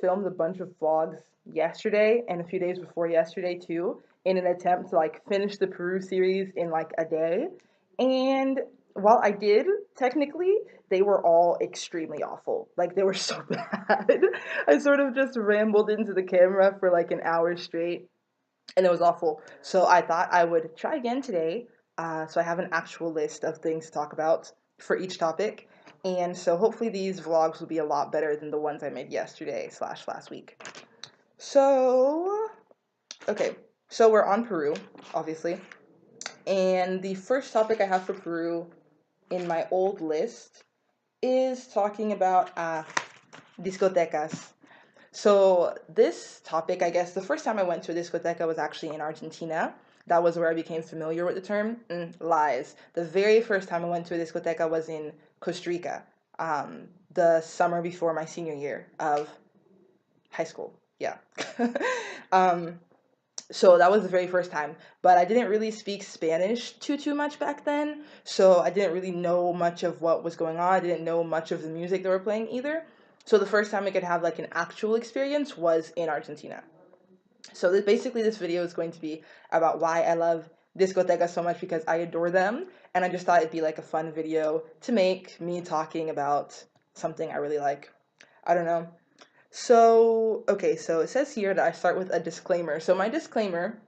filmed a bunch of vlogs yesterday and a few days before yesterday too, in an attempt to like finish the Peru series in like a day. And while I did, technically, they were all extremely awful. Like they were so bad. I sort of just rambled into the camera for like an hour straight, and it was awful. So I thought I would try again today. So I have an actual list of things to talk about for each topic. And so hopefully these vlogs will be a lot better than the ones I made yesterday slash last week. So, okay. So we're on Peru, obviously. And the first topic I have for Peru in my old list is talking about discotecas. So this topic, I guess, the first time I went to a discoteca was actually in Argentina. That was where I became familiar with the term. Lies. The very first time I went to a discoteca was in Costa Rica, the summer before my senior year of high school. Yeah. um, so that was the very first time, but I didn't really speak Spanish too much back then, so I didn't really know much of what was going on. I didn't know much of the music they were playing either. So the first time I could have like an actual experience was in Argentina. So basically this video is going to be about why I love discotecas so much, because I adore them, and I just thought it'd be like a fun video to make, me talking about something I really like. I don't know. So, okay, so it says here that I start with a disclaimer. So my disclaimer,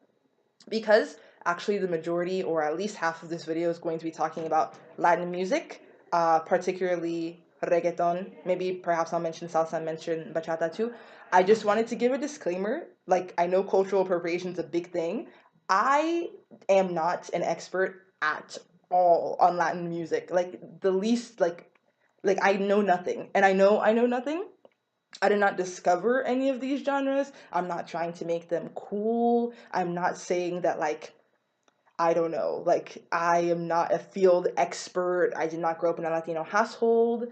because actually the majority or at least half of this video is going to be talking about Latin music, particularly reggaeton. Maybe perhaps I'll mention salsa and mention bachata too. I just wanted to give a disclaimer. Like, I know cultural appropriation is a big thing. I am not an expert at all on Latin music. Like the least like I know nothing. And I know nothing. I did not discover any of these genres. I'm not trying to make them cool. I'm not saying that, like, I don't know, like, I am not a field expert. I did not grow up in a Latino household.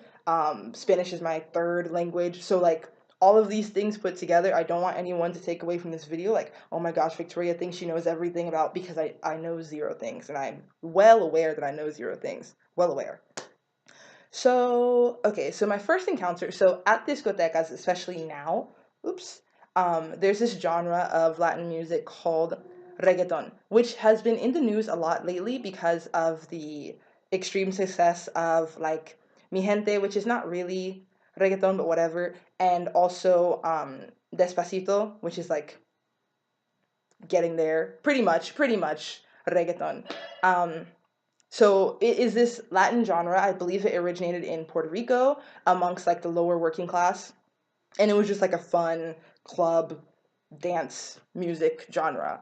Spanish is my third language. So, like, all of these things put together, I don't want anyone to take away from this video, like, oh my gosh, Victoria thinks she knows everything about, because I know zero things. And I'm well aware that I know zero things. Well aware. So, okay, so my first encounter, so at discotecas, especially now, oops, there's this genre of Latin music called reggaeton, which has been in the news a lot lately because of the extreme success of like Mi Gente, which is not really reggaeton, but whatever, and also Despacito, which is like getting there, pretty much reggaeton. Um, so it is this Latin genre. I believe it originated in Puerto Rico amongst like the lower working class. And it was just like a fun club dance music genre.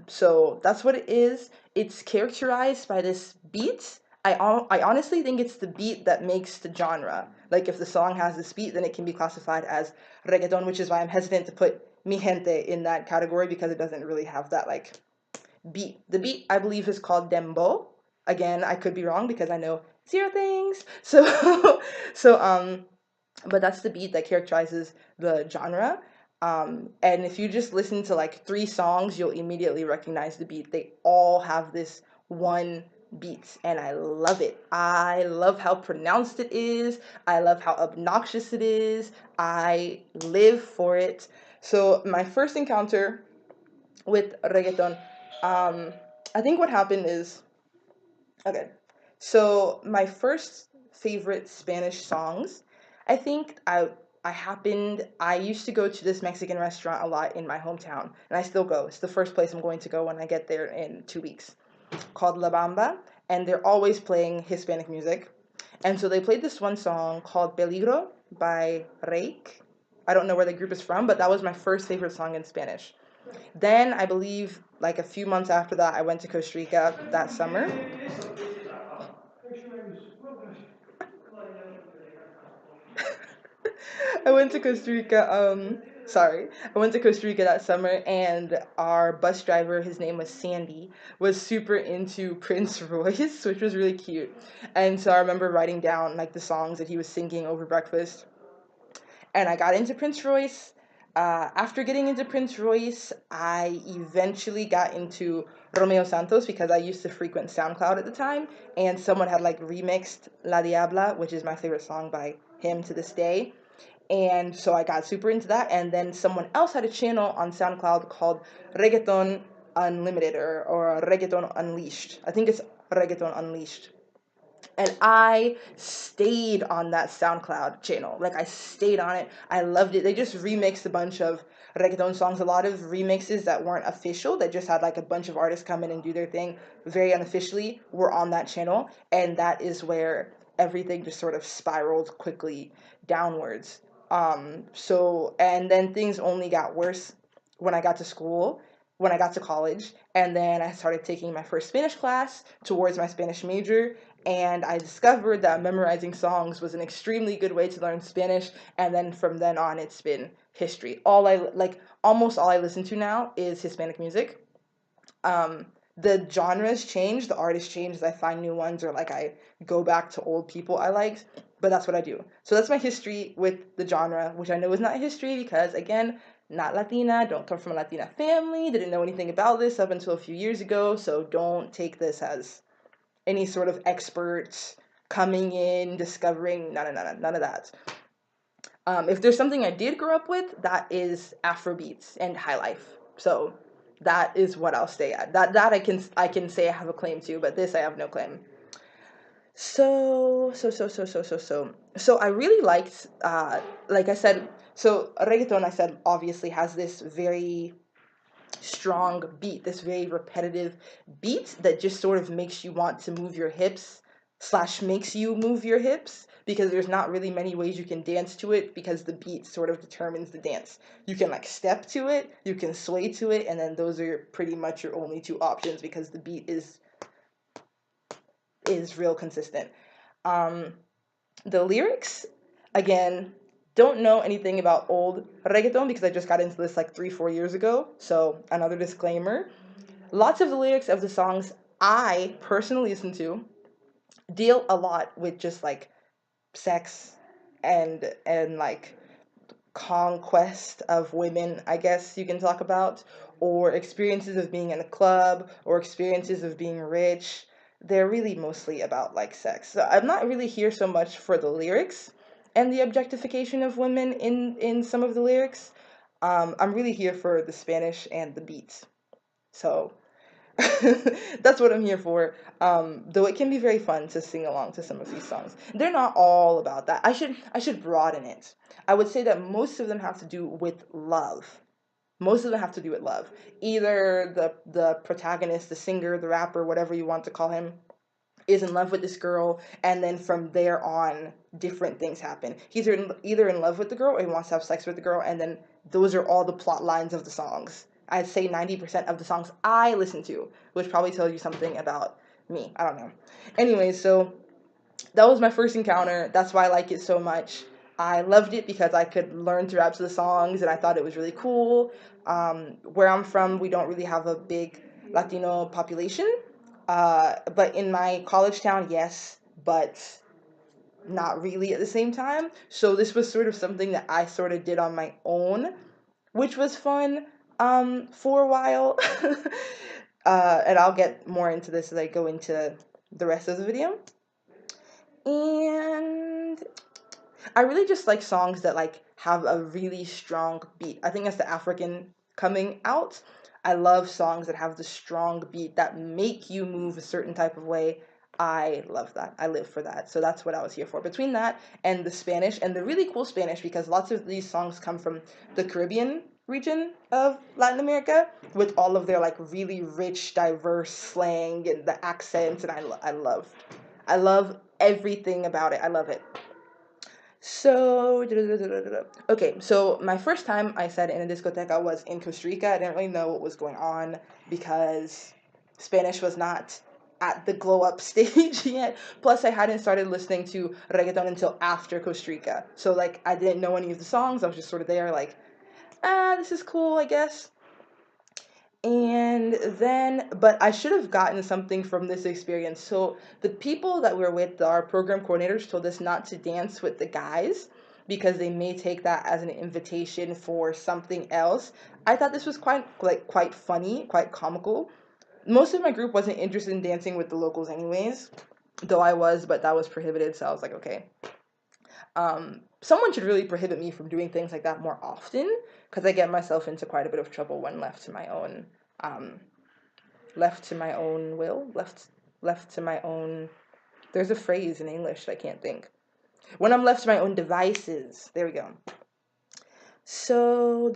So that's what it is. It's characterized by this beat. I honestly think it's the beat that makes the genre. Like if the song has this beat, then it can be classified as reggaeton, which is why I'm hesitant to put Mi Gente in that category, because it doesn't really have that like beat. The beat I believe is called dembo. Again, I could be wrong because I know zero things. So so but that's the beat that characterizes the genre. And if you just listen to like three songs, you'll immediately recognize the beat. They all have this one beat, and I love it. I love how pronounced it is. I love how obnoxious it is. I live for it. So my first encounter with reggaeton, um, I think what happened is, okay, so my first favorite Spanish songs, I think I used to go to this Mexican restaurant a lot in my hometown, and I still go. It's the first place I'm going to go when I get there in 2 weeks, called La Bamba, and they're always playing Hispanic music. And so they played this one song called Peligro by Rake. I don't know where the group is from, but that was my first favorite song in Spanish. Then I believe like a few months after that, I went to Costa Rica that summer. I went to Costa Rica. Sorry, I went to Costa Rica that summer, and our bus driver, his name was Sandy, was super into Prince Royce, which was really cute. And so I remember writing down like the songs that he was singing over breakfast, and I got into Prince Royce. After getting into Prince Royce, I eventually got into Romeo Santos, because I used to frequent SoundCloud at the time, and someone had like remixed La Diabla, which is my favorite song by him to this day. And so I got super into that. And then someone else had a channel on SoundCloud called Reggaeton Unlimited, or Reggaeton Unleashed. I think it's Reggaeton Unleashed. And I stayed on that SoundCloud channel. Like, I stayed on it. I loved it. They just remixed a bunch of reggaeton songs, a lot of remixes that weren't official, that just had like a bunch of artists come in and do their thing very unofficially, were on that channel. And that is where everything just sort of spiraled quickly downwards. And then things only got worse when I got to school, when I got to college, and then I started taking my first Spanish class towards my Spanish major, and I discovered that memorizing songs was an extremely good way to learn Spanish. And then from then on, it's been history. Almost all I listen to now is Hispanic music. The genres change, the artists change as I find new ones, or like I go back to old people I liked, but that's what I do. So that's my history with the genre, which I know is not history because, again, not Latina, don't come from a Latina family, didn't know anything about this up until a few years ago, so don't take this as any sort of experts coming in, discovering, none of that. If there's something I did grow up with, that is Afrobeats and high life. So that is what I'll stay at. That I can say I have a claim to, but this I have no claim. So I really liked, like I said, so reggaeton, I said, obviously has this very strong beat, this very repetitive beat that just sort of makes you want to move your hips, slash makes you move your hips, because there's not really many ways you can dance to it because the beat sort of determines the dance. You can like step to it, you can sway to it, and then those are pretty much your only two options because the beat is real consistent. Um, the lyrics, again, don't know anything about old reggaeton because I just got into this like 3-4 years ago. So another disclaimer. Lots of the lyrics of the songs I personally listen to deal a lot with just like sex and like conquest of women, I guess you can talk about, or experiences of being in a club, or experiences of being rich. They're really mostly about like sex. So I'm not really here so much for the lyrics and the objectification of women in some of the lyrics. I'm really here for the Spanish and the beats. So that's what I'm here for. Though it can be very fun to sing along to some of these songs. They're not all about that. I should broaden it. I would say that most of them have to do with love. Most of them have to do with love. Either the protagonist, the singer, the rapper, whatever you want to call him, is in love with this girl, and then from there on, different things happen. He's either in love with the girl or he wants to have sex with the girl, and then those are all the plot lines of the songs. I'd say 90% of the songs I listen to, which probably tells you something about me. I don't know. Anyway, so that was my first encounter. That's why I like it so much. I loved it because I could learn to rap to the songs, and I thought it was really cool. Where I'm from, we don't really have a big Latino population. But in my college town, yes, but not really at the same time. So this was sort of something that I sort of did on my own, which was fun for a while. And I'll get more into this as I go into the rest of the video. And I really just like songs that like have a really strong beat. I think that's the African coming out. I love songs that have the strong beat that make you move a certain type of way. I love that. I live for that. So that's what I was here for. Between that and the Spanish, and the really cool Spanish, because lots of these songs come from the Caribbean region of Latin America, with all of their like really rich, diverse slang and the accents, and I love everything about it. I love it. So, okay, so my first time I said in a discoteca was in Costa Rica. I didn't really know what was going on because Spanish was not at the glow up stage yet. Plus, I hadn't started listening to reggaeton until after Costa Rica. So, like, I didn't know any of the songs. I was just sort of there, like, this is cool, I guess. And then, but I should have gotten something from this experience. So the people that we're with, our program coordinators, told us not to dance with the guys because they may take that as an invitation for something else. I thought this was quite funny, quite comical. Most of my group wasn't interested in dancing with the locals anyways, though I was, but that was prohibited, so I was like, okay. someone should really prohibit me from doing things like that more often, because I get myself into quite a bit of trouble when um, left to my own will, left to my own. There's a phrase in English that I can't think. When I'm left to my own devices. There we go. So,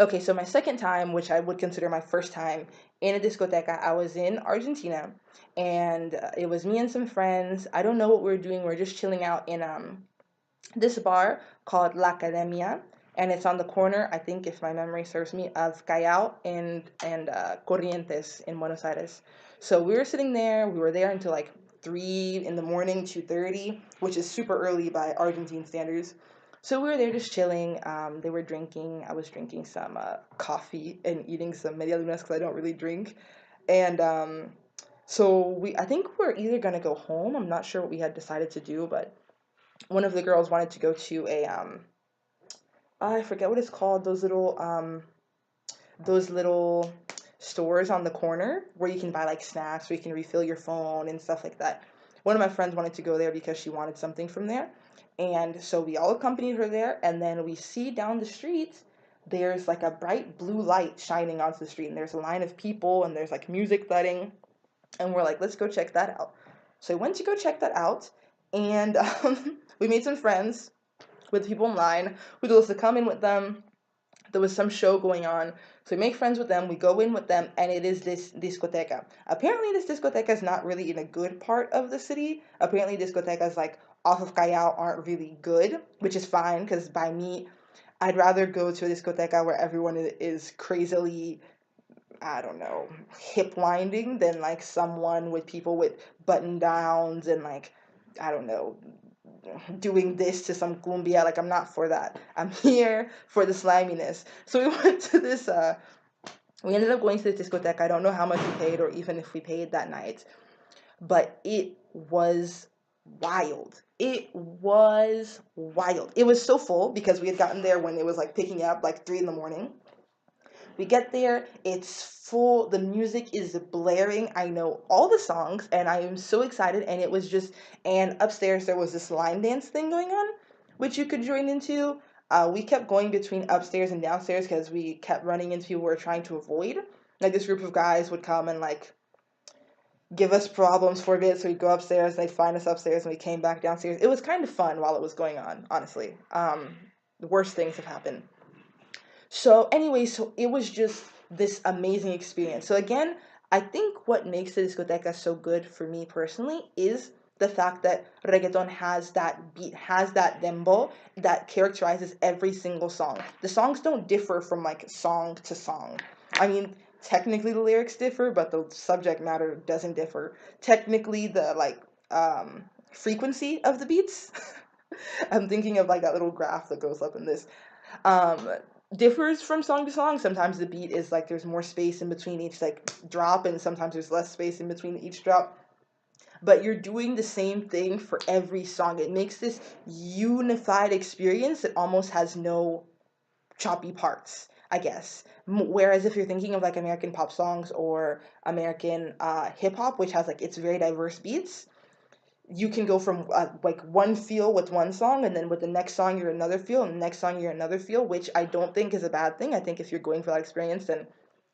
okay, so my second time, which I would consider my first time in a discoteca, I was in Argentina, and it was me and some friends. I don't know what we were doing. We were just chilling out in this bar called La Academia, and it's on the corner, I think, if my memory serves me, of Callao and Corrientes in Buenos Aires. So we were sitting there. We were there until like 3 in the morning, 2:30, which is super early by Argentine standards. So we were there just chilling. They were drinking. I was drinking some coffee and eating some medialunas because I don't really drink. And so I think we're either gonna go home. I'm not sure what we had decided to do, but one of the girls wanted to go to a I forget what it's called, those little stores on the corner where you can buy like snacks, where you can refill your phone and stuff like that. One of my friends wanted to go there because she wanted something from there. And so we all accompanied her there, and then we see down the street there's like a bright blue light shining onto the street, and there's a line of people, and there's like music thudding, and we're like, let's go check that out. So I went to go check that out, and we made some friends with people in line who told us to come in with them. There was some show going on. So we make friends with them, we go in with them, and it is this discoteca. Apparently, this discoteca is not really in a good part of the city. Apparently, discotecas like off of Callao aren't really good, which is fine because by me, I'd rather go to a discoteca where everyone is crazily, I don't know, hip winding than like someone with people with button downs and like, I don't know, doing this to some cumbia. Like, I'm not for that. I'm here for the sliminess. So we went to this we ended up going to the discotheque. I don't know how much we paid or even if we paid that night, but it was wild. It was wild. It was so full because we had gotten there when it was like picking up like 3 in the morning. We get there, it's full, the music is blaring. I know all the songs and I am so excited. And it was just, and upstairs there was this line dance thing going on, which you could join into. We kept going between upstairs and downstairs because we kept running into people we were trying to avoid. Like, this group of guys would come and like give us problems for a bit, so we'd go upstairs, they'd find us upstairs, and we came back downstairs. It was kind of fun while it was going on, honestly. The worst things have happened. So anyway, so it was just this amazing experience. So again, I think what makes the discoteca so good for me personally is the fact that reggaeton has that beat, has that dembo that characterizes every single song. The songs don't differ from like song to song. I mean, technically the lyrics differ, but the subject matter doesn't differ. Technically, the like frequency of the beats. I'm thinking of like that little graph that goes up in this. Um, Differs from song to song. Sometimes the beat is like there's more space in between each like drop, and sometimes there's less space in between each drop. But you're doing the same thing for every song. It makes this unified experience that almost has no choppy parts, I guess. Whereas if you're thinking of like American pop songs or American hip hop, which has like its very diverse beats, you can go from like one feel with one song, and then with the next song you're another feel, and the next song you're another feel, which I don't think is a bad thing. I think if you're going for that experience, then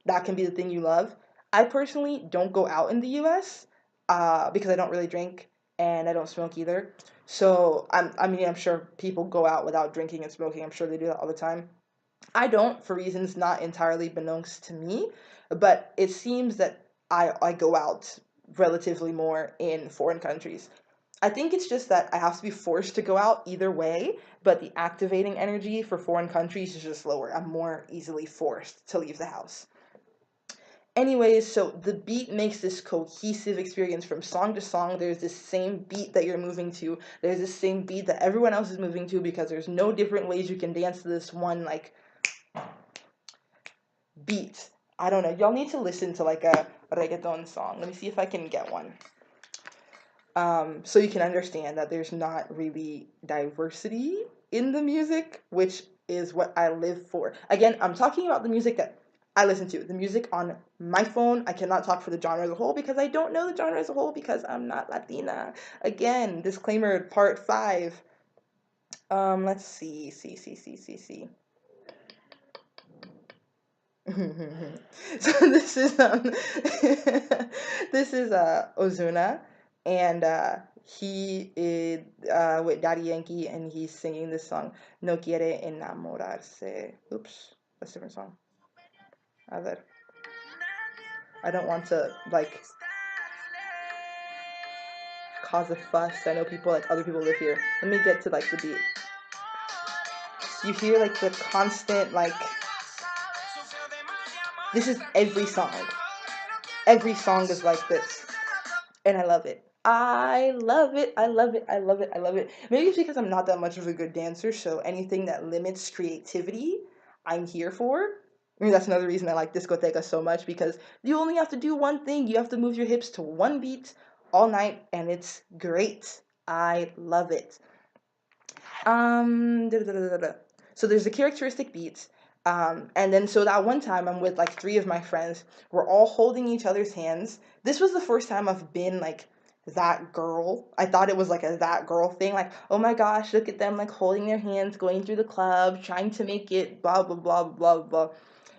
that can be the thing you love. I personally don't go out in the US because I don't really drink and I don't smoke either. So I mean, I'm sure people go out without drinking and smoking. I'm sure they do that all the time. I don't, for reasons not entirely beknownst to me, but it seems that I go out relatively more in foreign countries. I think it's just that I have to be forced to go out either way, but the activating energy for foreign countries is just lower. I'm more easily forced to leave the house. Anyways, so the beat makes this cohesive experience from song to song. There's this same beat that you're moving to. There's this same beat that everyone else is moving to because there's no different ways you can dance to this one like beat. I don't know. Y'all need to listen to like a reggaeton song. Let me see if I can get one. So you can understand that there's not really diversity in the music, which is what I live for. Again, I'm talking about the music that I listen to, the music on my phone. I cannot talk for the genre as a whole because I don't know the genre as a whole because I'm not Latina. Again, disclaimer part 5. Let's see, see. So this is this is Ozuna, and he is with Daddy Yankee, and he's singing this song No quiere enamorarse. Oops, that's a different song. A ver. I don't want to like cause a fuss. I know people like other people live here. Let me get to like the beat. You hear like the constant like this is every song. Every song is like this. And I love it. I love it. I love it. I love it. I love it. Maybe it's because I'm not that much of a good dancer, so anything that limits creativity, I'm here for. I mean, that's another reason I like Discotecas so much because you only have to do one thing. You have to move your hips to one beat all night, and it's great. I love it. Da, da, da, da, da. So there's the characteristic beats. And then so that one time I'm with like three of my friends. We're all holding each other's hands. This was the first time I've been like that girl. I thought it was like a that girl thing. Like, oh my gosh, look at them like holding their hands, going through the club, trying to make it blah blah blah blah blah.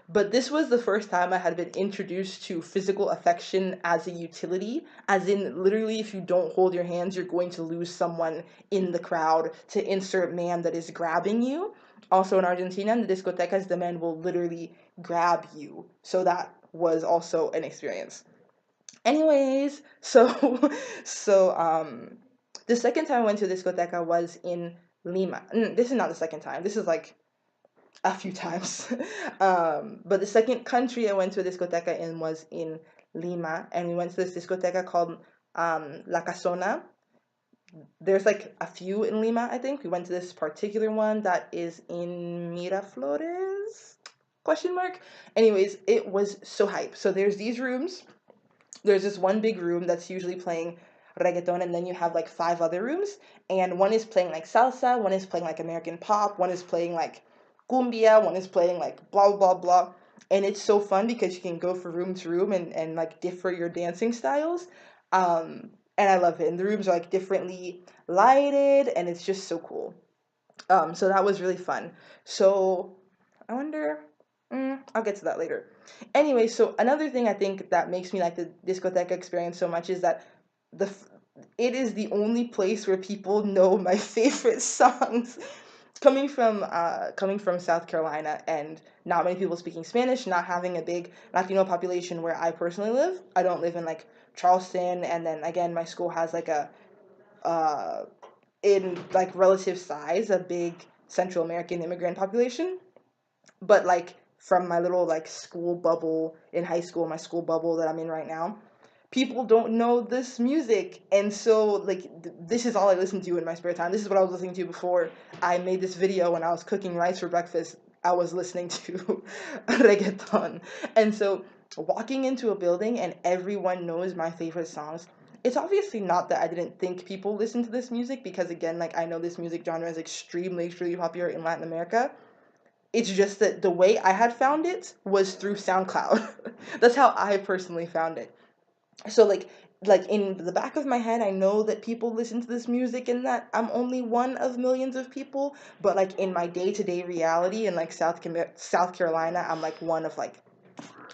But this was the first time I had been introduced to physical affection as a utility, as in literally if you don't hold your hands, you're going to lose someone in the crowd to insert man that is grabbing you. Also in Argentina, in the discotecas, the men will literally grab you. So that was also an experience. Anyways, so the second time I went to a discoteca was in Lima. This is not the second time. This is like a few times. But the second country I went to a discoteca in was in Lima, and we went to this discoteca called La Casona. There's like a few in Lima, I think. We went to this particular one that is in Miraflores? Question mark. Anyways, it was so hype. So there's these rooms. There's this one big room that's usually playing reggaeton, and then you have like five other rooms, and one is playing like salsa, one is playing like American pop, one is playing like cumbia, one is playing like blah blah blah. And it's so fun because you can go from room to room and like differ your dancing styles. And I love it. And the rooms are like differently lighted, and it's just so cool. So that was really fun. So I wonder, I'll get to that later. Anyway, so another thing I think that makes me like the discotheque experience so much is that the it is the only place where people know my favorite songs. Coming from South Carolina and not many people speaking Spanish, not having a big Latino population where I personally live. I don't live in like Charleston, and then again, my school has like a uh, in like relative size a big Central American immigrant population, but like from my little like school bubble in high school, my school bubble that I'm in right now, people don't know this music. And so like this is all I listen to in my spare time. This is what I was listening to before I made this video. When I was cooking rice for breakfast, I was listening to reggaeton. And so walking into a building and everyone knows my favorite songs, it's obviously not that I didn't think people listen to this music, because again, like I know this music genre is extremely popular in Latin America. It's just that the way I had found it was through SoundCloud. That's how I personally found it. So like in the back of my head, I know that people listen to this music and that I'm only one of millions of people, but like in my day-to-day reality in like South Carolina, I'm like one of like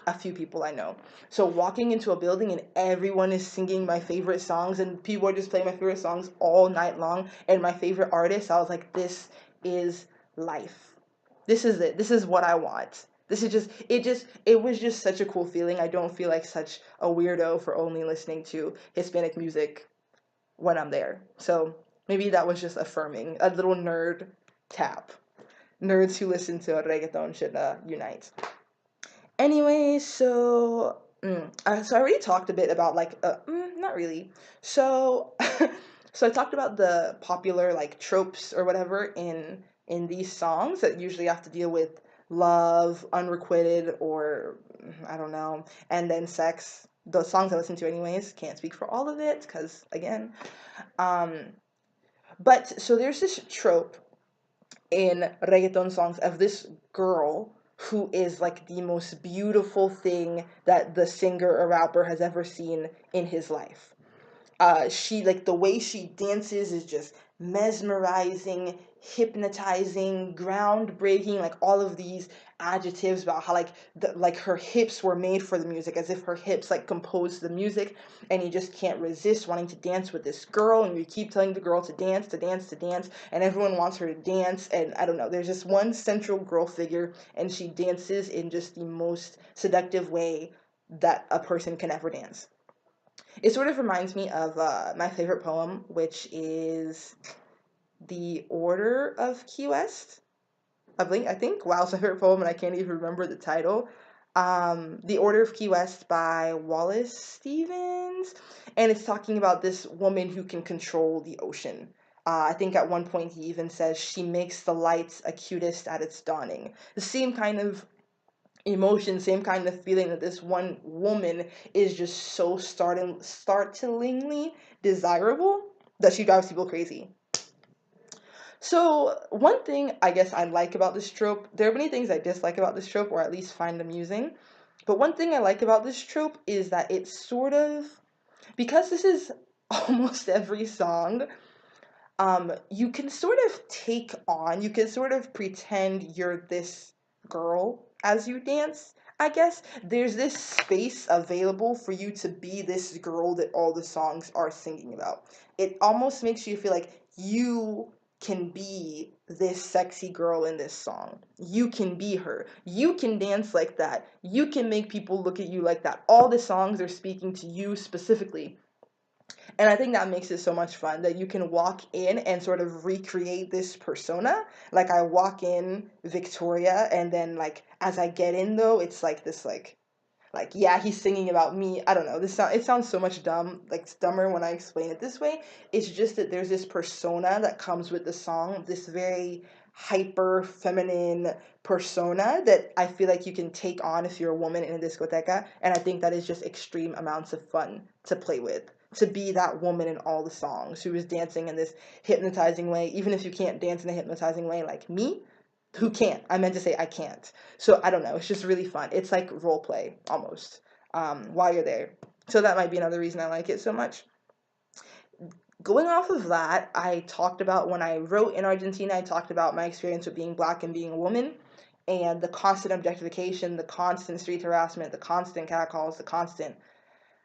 a few people I know. So walking into a building and everyone is singing my favorite songs and people are just playing my favorite songs all night long and my favorite artists, I was like, this is life. This is it. This is what I want. This is it was just such a cool feeling. I don't feel like such a weirdo for only listening to Hispanic music when I'm there. So maybe that was just affirming. A little nerd tap. Nerds who listen to reggaeton should unite. Anyway, so I already talked a bit about like not really. So so I talked about the popular like tropes or whatever in these songs that usually have to deal with love, unrequited, or I don't know, and then sex. The songs I listen to anyways, can't speak for all of it because again, um, but so there's this trope in reggaeton songs of this girl who is like the most beautiful thing that the singer or rapper has ever seen in his life. She like the way she dances is just mesmerizing, hypnotizing, groundbreaking, like all of these adjectives about how like like her hips were made for the music, as if her hips like composed the music, and you just can't resist wanting to dance with this girl, and you keep telling the girl to dance, to dance, to dance, and everyone wants her to dance. And I don't know, there's just one central girl figure, and she dances in just the most seductive way that a person can ever dance. It sort of reminds me of my favorite poem, which is The Order of Key West. I think. Wow, it's my favorite poem, and I can't even remember the title. The Order of Key West by Wallace Stevens, and it's talking about this woman who can control the ocean. I think at one point he even says she makes the lights acutest at its dawning. The same kind of emotion, same kind of feeling that this one woman is just so startlingly desirable that she drives people crazy. So, one thing I guess I like about this trope, there are many things I dislike about this trope, or at least find amusing. But one thing I like about this trope is that it's sort of, because this is almost every song, you can sort of take on, you can sort of pretend you're this girl as you dance. I guess there's this space available for you to be this girl that all the songs are singing about. It almost makes you feel like you can be this sexy girl in this song. You can be her. You can dance like that. You can make people look at you like that. All the songs are speaking to you specifically, and I think that makes it so much fun that you can walk in and sort of recreate this persona. Like I walk in Victoria, and then like as I get in though, it's like this like yeah, he's singing about me. I don't know. It sounds so much dumb, like it's dumber when I explain it this way. It's just that there's this persona that comes with the song, this very hyper feminine persona that I feel like you can take on if you're a woman in a discoteca, and I think that is just extreme amounts of fun to play with. To be that woman in all the songs who is dancing in this hypnotizing way, even if you can't dance in a hypnotizing way like me, who can't? I meant to say I can't. So I don't know. It's just really fun. It's like role play almost, while you're there. So that might be another reason I like it so much. Going off of that, I talked about when I wrote in Argentina, I talked about my experience with being black and being a woman, and the constant objectification, the constant street harassment, the constant catcalls, the constant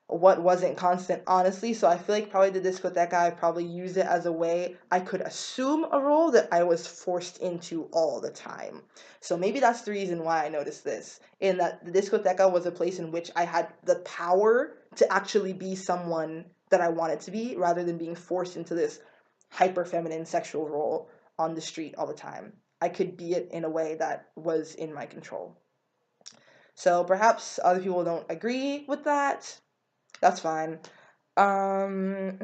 what wasn't constant, honestly. So I feel like probably the discoteca, I probably used it as a way I could assume a role that I was forced into all the time. So maybe that's the reason why I noticed this, in that the discoteca was a place in which I had the power to actually be someone that I wanted to be, rather than being forced into this hyper feminine sexual role on the street all the time. I could be it in a way that was in my control. So perhaps other people don't agree with that. That's fine. I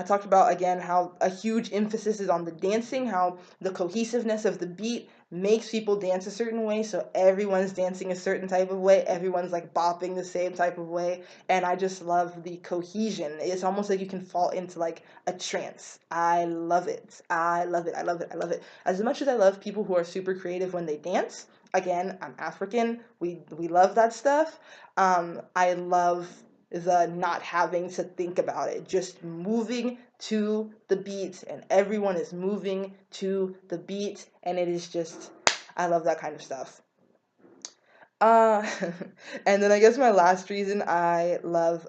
talked about again how a huge emphasis is on the dancing, how the cohesiveness of the beat makes people dance a certain way, so everyone's dancing a certain type of way, everyone's like bopping the same type of way, and I just love the cohesion. It's almost like you can fall into like a trance. I love it. I love it. I love it. I love it. As much as I love people who are super creative when they dance, again, I'm African. We love that stuff. I love the not having to think about it, just moving to the beat, and everyone is moving to the beat, and it is just, I love that kind of stuff. Uh, and then I guess my last reason I love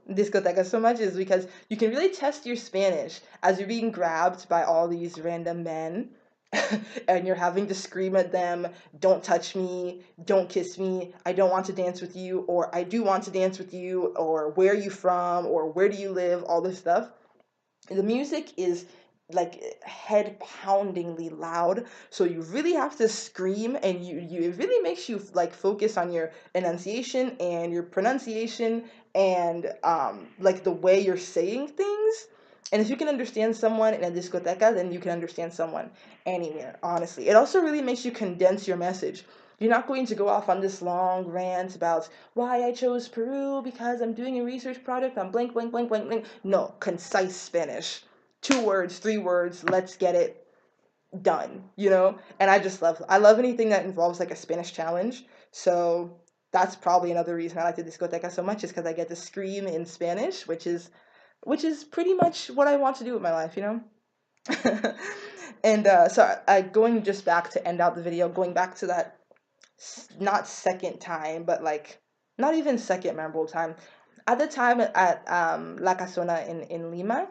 discotecas so much is because you can really test your Spanish as you're being grabbed by all these random men, and you're having to scream at them, don't touch me, don't kiss me, I don't want to dance with you, or I do want to dance with you, or where are you from, or where do you live, all this stuff. The music is like head poundingly loud, so you really have to scream, and you it really makes you like focus on your enunciation and your pronunciation, and like the way you're saying things. And if you can understand someone in a discoteca, then you can understand someone anywhere, honestly. It also really makes you condense your message. You're not going to go off on this long rant about why I chose Peru because I'm doing a research project on blank, blank, blank, blank, blank. No, concise Spanish. 2 words, 3 words, let's get it done, you know? And I love anything that involves like a Spanish challenge. So that's probably another reason I like the discoteca so much, is because I get to scream in Spanish, which is which is pretty much what I want to do with my life, you know? And so going just back to end out the video, going back to that not second time, but like not even second memorable time. At the time at La Casona in Lima,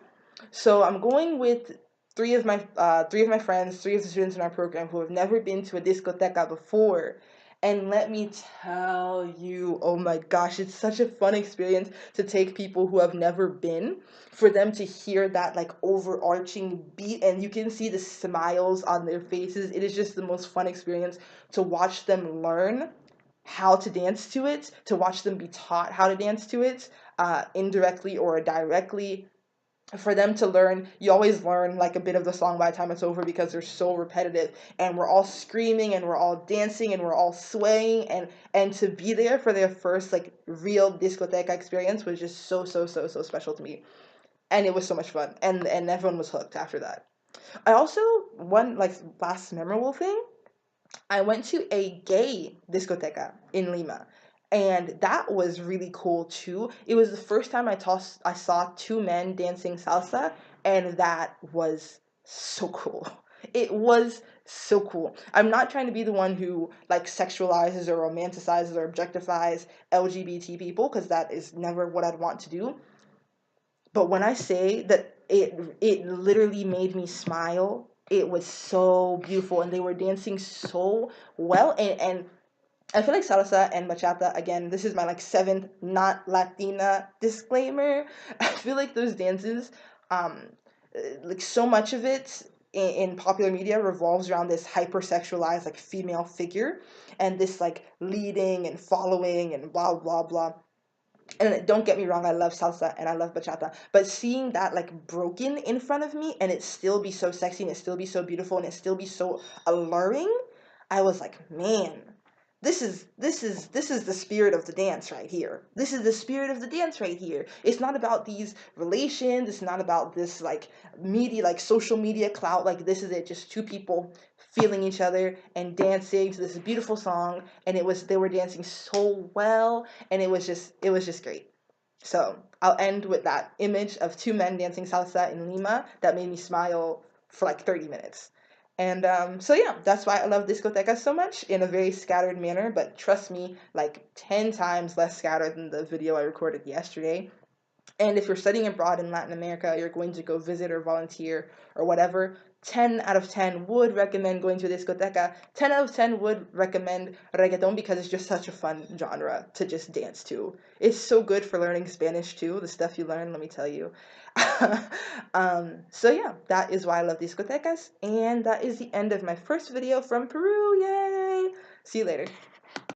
so I'm going with three of my friends, three of the students in our program who have never been to a discoteca before. And let me tell you, oh my gosh, it's such a fun experience to take people who have never been, for them to hear that like overarching beat, and you can see the smiles on their faces. It is just the most fun experience to watch them learn how to dance to it, to watch them be taught how to dance to it, indirectly or directly. For them to learn, you always learn like a bit of the song by the time it's over because they're so repetitive, and we're all screaming and we're all dancing and we're all swaying, and to be there for their first like real discoteca experience was just so special to me, and it was so much fun, and everyone was hooked after that. I also, one like last memorable thing, I went to a gay discoteca in Lima, and that was really cool too. It was the first time I saw two men dancing salsa, and that was so cool. It was so cool. I'm not trying to be the one who like sexualizes or romanticizes or objectifies LGBT people, because that is never what I'd want to do. But when I say that it literally made me smile, it was so beautiful, and they were dancing so well, and I feel like salsa and bachata, again, this is my like seventh not Latina disclaimer. I feel like those dances, um like so much of it in popular media revolves around this hypersexualized like female figure, and this like leading and following and blah blah blah. And don't get me wrong, I love salsa and I love bachata, but seeing that like broken in front of me, and it still be so sexy, and it still be so beautiful, and it still be so alluring, I was like, man, this is the spirit of the dance right here. This is the spirit of the dance right here. It's not about these relations, it's not about this like media, like social media clout. Like, this is it, just two people feeling each other and dancing to this beautiful song, and they were dancing so well, and it was just great. So I'll end with that image of two men dancing salsa in Lima that made me smile for like 30 minutes. And so yeah, that's why I love discotecas so much, in a very scattered manner, but trust me, like 10 times less scattered than the video I recorded yesterday. And if you're studying abroad in Latin America, you're going to go visit or volunteer or whatever, 10 out of 10 would recommend going to a discoteca. 10 out of 10 would recommend reggaeton, because it's just such a fun genre to just dance to. It's so good for learning Spanish too, the stuff you learn, let me tell you. So yeah, that is why I love discotecas, and that is the end of my first video from Peru. Yay! See you later.